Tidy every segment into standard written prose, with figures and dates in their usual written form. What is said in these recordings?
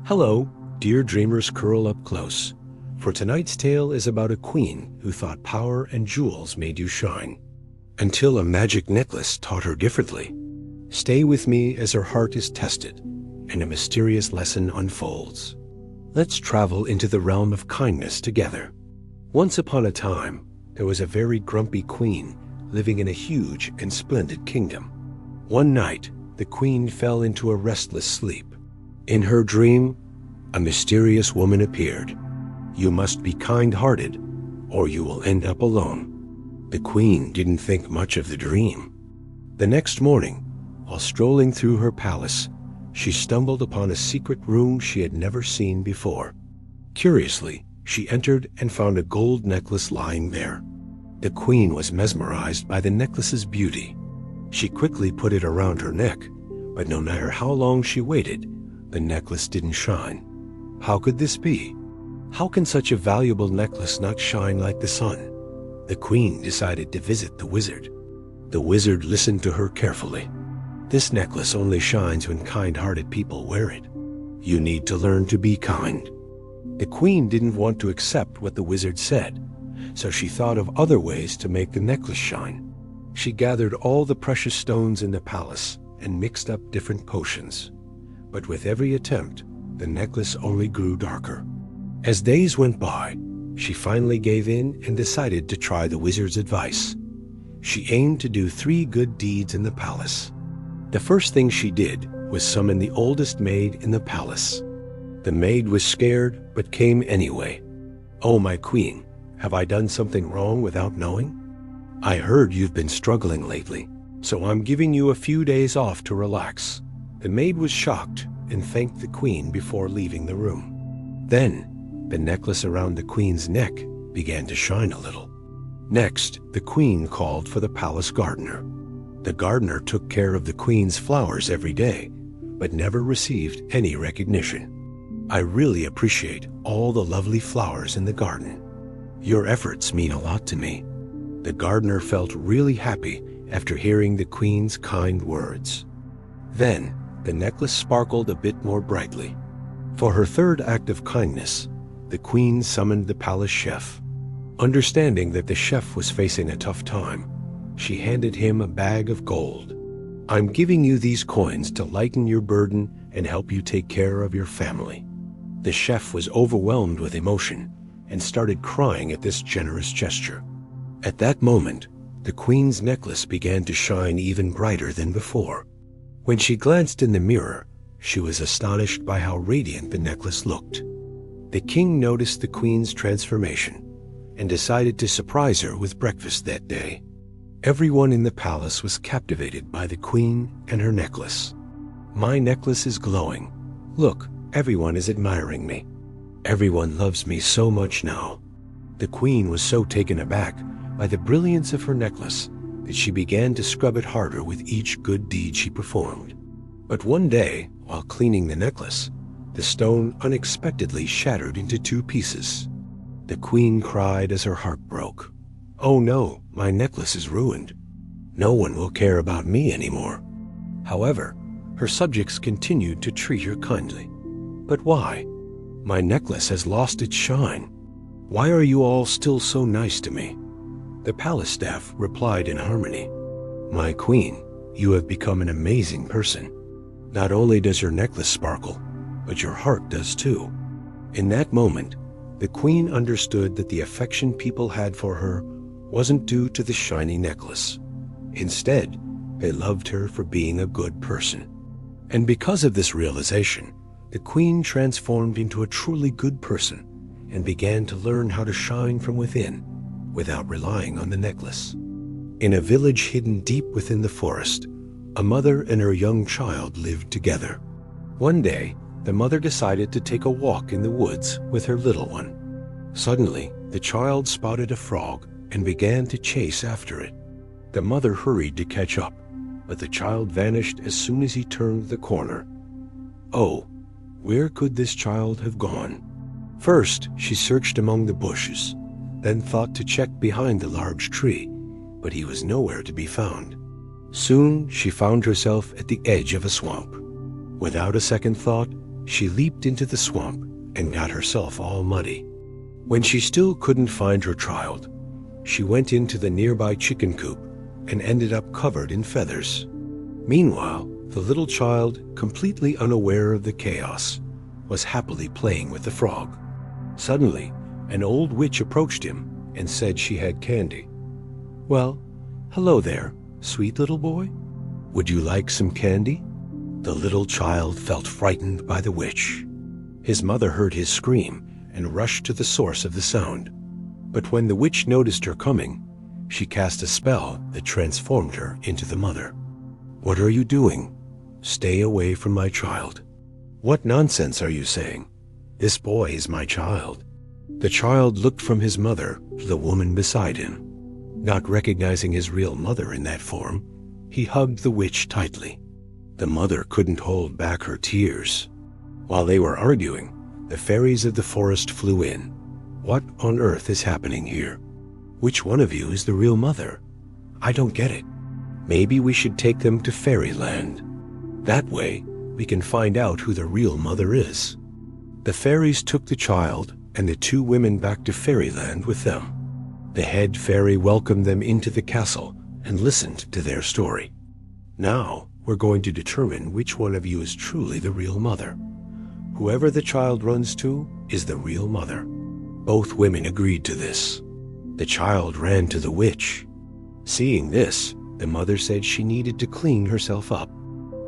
Hello, dear dreamers, curl up close, for tonight's tale is about a queen who thought power and jewels made you shine, until a magic necklace taught her differently. Stay with me as her heart is tested, and a mysterious lesson unfolds. Let's travel into the realm of kindness together. Once upon a time, there was a very grumpy queen living in a huge and splendid kingdom. One night, the queen fell into a restless sleep. In her dream, a mysterious woman appeared. You must be kind-hearted, or you will end up alone. The queen didn't think much of the dream. The next morning, while strolling through her palace, she stumbled upon a secret room she had never seen before. Curiously, she entered and found a gold necklace lying there. The queen was mesmerized by the necklace's beauty. She quickly put it around her neck, but no matter how long she waited, the necklace didn't shine. How could this be? How can such a valuable necklace not shine like the sun? The queen decided to visit the wizard. The wizard listened to her carefully. This necklace only shines when kind-hearted people wear it. You need to learn to be kind. The queen didn't want to accept what the wizard said, so she thought of other ways to make the necklace shine. She gathered all the precious stones in the palace and mixed up different potions. But with every attempt, the necklace only grew darker. As days went by, she finally gave in and decided to try the wizard's advice. She aimed to do 3 good deeds in the palace. The first thing she did was summon the oldest maid in the palace. The maid was scared, but came anyway. "Oh, my queen, have I done something wrong without knowing? I heard you've been struggling lately, so I'm giving you a few days off to relax." The maid was shocked and thanked the queen before leaving the room. Then, the necklace around the queen's neck began to shine a little. Next, the queen called for the palace gardener. The gardener took care of the queen's flowers every day, but never received any recognition. "I really appreciate all the lovely flowers in the garden. Your efforts mean a lot to me." The gardener felt really happy after hearing the queen's kind words. Then, the necklace sparkled a bit more brightly. For her third act of kindness, the queen summoned the palace chef. Understanding that the chef was facing a tough time, she handed him a bag of gold. "I'm giving you these coins to lighten your burden and help you take care of your family." The chef was overwhelmed with emotion and started crying at this generous gesture. At that moment, the queen's necklace began to shine even brighter than before. When she glanced in the mirror, she was astonished by how radiant the necklace looked. The king noticed the queen's transformation and decided to surprise her with breakfast that day. Everyone in the palace was captivated by the queen and her necklace. "My necklace is glowing. Look, everyone is admiring me. Everyone loves me so much now." The queen was so taken aback by the brilliance of her necklace that she began to scrub it harder with each good deed she performed. But one day, while cleaning the necklace, the stone unexpectedly shattered into 2 pieces. The queen cried as her heart broke. "Oh no, my necklace is ruined. No one will care about me anymore." However, her subjects continued to treat her kindly. "But why? My necklace has lost its shine. Why are you all still so nice to me?" The palace staff replied in harmony. "My queen, you have become an amazing person. Not only does your necklace sparkle, but your heart does too." In that moment, the queen understood that the affection people had for her wasn't due to the shiny necklace. Instead, they loved her for being a good person. And because of this realization, the queen transformed into a truly good person and began to learn how to shine from within without relying on the necklace. In a village hidden deep within the forest, a mother and her young child lived together. One day, the mother decided to take a walk in the woods with her little one. Suddenly, the child spotted a frog and began to chase after it. The mother hurried to catch up, but the child vanished as soon as he turned the corner. Oh, where could this child have gone? First, she searched among the bushes, then thought to check behind the large tree, but he was nowhere to be found. Soon she found herself at the edge of a swamp. Without a second thought, She leaped into the swamp and got herself all muddy. When she still couldn't find her child, she went into the nearby chicken coop and ended up covered in feathers. Meanwhile, the little child, completely unaware of the chaos, was happily playing with the frog. Suddenly, an old witch approached him and said she had candy. "Well, hello there, sweet little boy. Would you like some candy?" The little child felt frightened by the witch. His mother heard his scream and rushed to the source of the sound. But when the witch noticed her coming, she cast a spell that transformed her into the mother. "What are you doing? Stay away from my child." "What nonsense are you saying? This boy is my child." The child looked from his mother to the woman beside him. Not recognizing his real mother in that form, he hugged the witch tightly. The mother couldn't hold back her tears. While they were arguing, the fairies of the forest flew in. "What on earth is happening here? Which one of you is the real mother? I don't get it. Maybe we should take them to fairyland. That way, we can find out who the real mother is." The fairies took the child and the two women back to fairyland with them. The head fairy welcomed them into the castle and listened to their story. "Now, we're going to determine which one of you is truly the real mother. Whoever the child runs to is the real mother." Both women agreed to this. The child ran to the witch. Seeing this, the mother said she needed to clean herself up.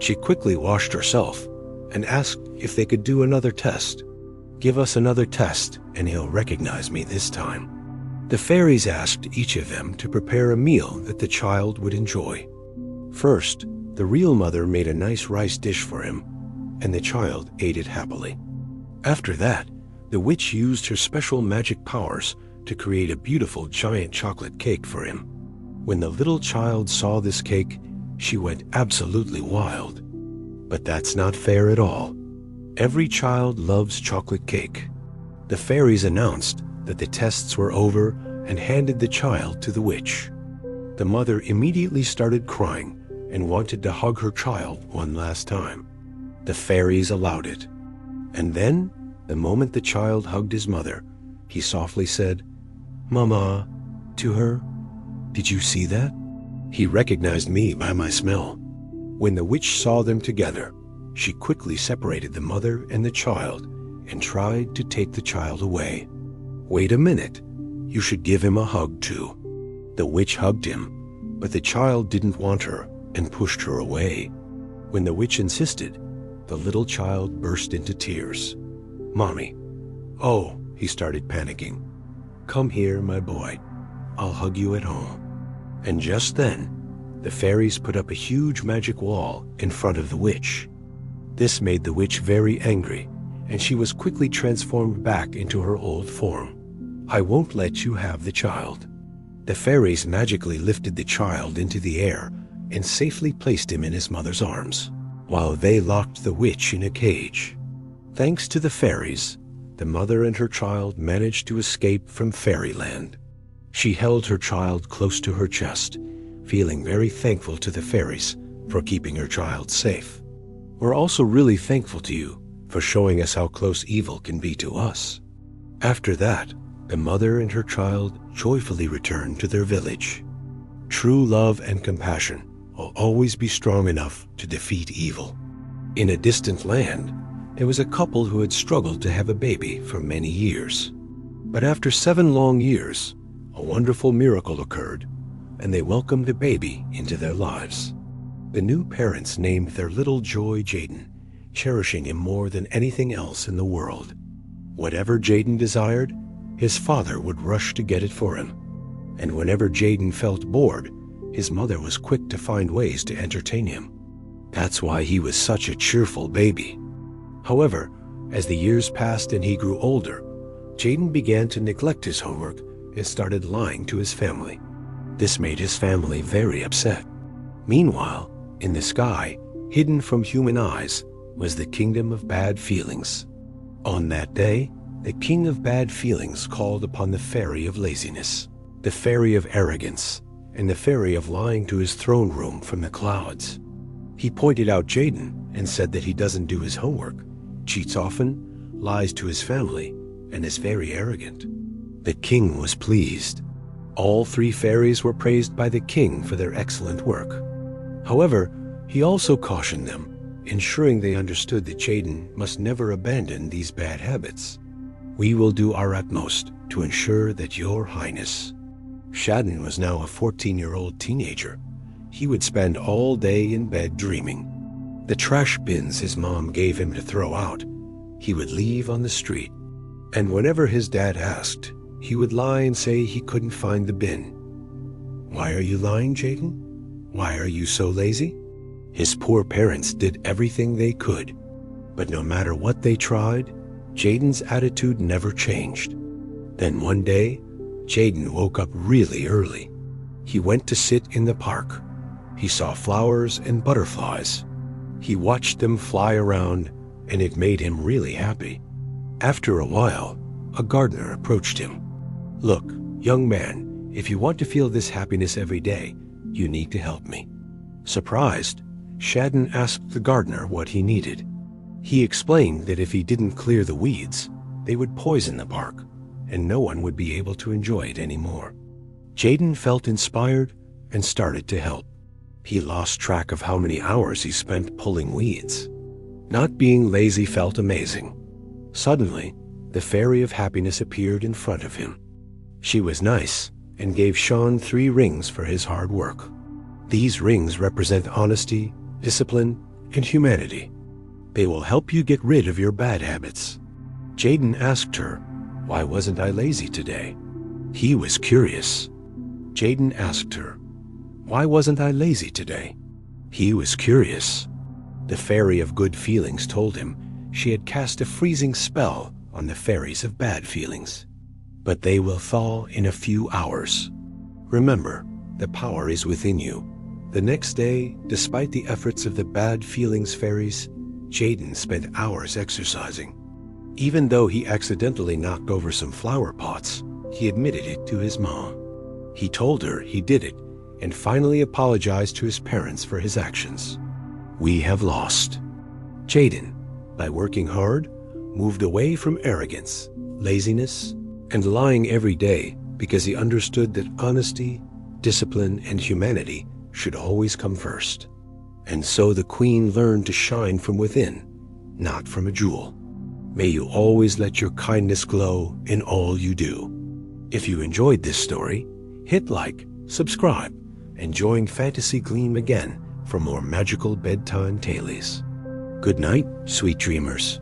She quickly washed herself and asked if they could do another test. "Give us another test and he'll recognize me this time." The fairies asked each of them to prepare a meal that the child would enjoy. First, the real mother made a nice rice dish for him, and the child ate it happily. After that, the witch used her special magic powers to create a beautiful giant chocolate cake for him. When the little child saw this cake, she went absolutely wild. But that's not fair at all. Every child loves chocolate cake. The fairies announced that the tests were over and handed the child to the witch. The mother immediately started crying and wanted to hug her child one last time. The fairies allowed it. And then, the moment the child hugged his mother, he softly said, "Mama," to her. "Did you see that?" He recognized me by my smell. When the witch saw them together, she quickly separated the mother and the child and tried to take the child away. "Wait a minute. You should give him a hug too." The witch hugged him, but the child didn't want her and pushed her away. When the witch insisted, the little child burst into tears. "Mommy." "Oh," he started panicking. "Come here, my boy. I'll hug you at home." And just then, the fairies put up a huge magic wall in front of the witch. This made the witch very angry, and she was quickly transformed back into her old form. "I won't let you have the child." The fairies magically lifted the child into the air and safely placed him in his mother's arms, while they locked the witch in a cage. Thanks to the fairies, the mother and her child managed to escape from fairyland. She held her child close to her chest, feeling very thankful to the fairies for keeping her child safe. "We're also really thankful to you for showing us how close evil can be to us." After that, the mother and her child joyfully returned to their village. True love and compassion will always be strong enough to defeat evil. In a distant land, there was a couple who had struggled to have a baby for many years. But after 7 long years, a wonderful miracle occurred, and they welcomed a baby into their lives. The new parents named their little Joy Jaden, cherishing him more than anything else in the world. Whatever Jaden desired, his father would rush to get it for him. And whenever Jaden felt bored, his mother was quick to find ways to entertain him. That's why he was such a cheerful baby. However, as the years passed and he grew older, Jaden began to neglect his homework and started lying to his family. This made his family very upset. Meanwhile, in the sky, hidden from human eyes, was the kingdom of bad feelings. On that day, the king of bad feelings called upon the fairy of laziness, the fairy of arrogance, and the fairy of lying to his throne room from the clouds. He pointed out Jaden and said that he doesn't do his homework, cheats often, lies to his family, and is very arrogant. The king was pleased. All three fairies were praised by the king for their excellent work. However, he also cautioned them, ensuring they understood that Jaden must never abandon these bad habits. "We will do our utmost to ensure that Your Highness." Shaden was now a 14-year-old teenager. He would spend all day in bed dreaming. The trash bins his mom gave him to throw out, he would leave on the street. And whenever his dad asked, he would lie and say he couldn't find the bin. "Why are you lying, Jaden? Why are you so lazy?" His poor parents did everything they could, but no matter what they tried, Jaden's attitude never changed. Then one day, Jaden woke up really early. He went to sit in the park. He saw flowers and butterflies. He watched them fly around, and it made him really happy. After a while, a gardener approached him. "Look, young man, if you want to feel this happiness every day, you need to help me." Surprised, Shaden asked the gardener what he needed. He explained that if he didn't clear the weeds, they would poison the park, and no one would be able to enjoy it anymore. Jaden felt inspired and started to help. He lost track of how many hours he spent pulling weeds. Not being lazy felt amazing. Suddenly, the fairy of happiness appeared in front of him. She was nice and gave Sean 3 rings for his hard work. These rings represent honesty, discipline, and humanity. They will help you get rid of your bad habits. Jaden asked her, "Why wasn't I lazy today?" He was curious. Jaden asked her, "Why wasn't I lazy today?" He was curious. The fairy of good feelings told him she had cast a freezing spell on the fairies of bad feelings. But they will thaw in a few hours. Remember, the power is within you. The next day, despite the efforts of the bad feelings fairies, Jaden spent hours exercising. Even though he accidentally knocked over some flower pots, he admitted it to his mom. He told her he did it and finally apologized to his parents for his actions. We have lost. Jaden, by working hard, moved away from arrogance, laziness, and lying every day because he understood that honesty, discipline, and humanity should always come first. And so the queen learned to shine from within, not from a jewel. May you always let your kindness glow in all you do. If you enjoyed this story, hit like, subscribe, and join FantasyGleam again for more magical bedtime tales. Good night, sweet dreamers.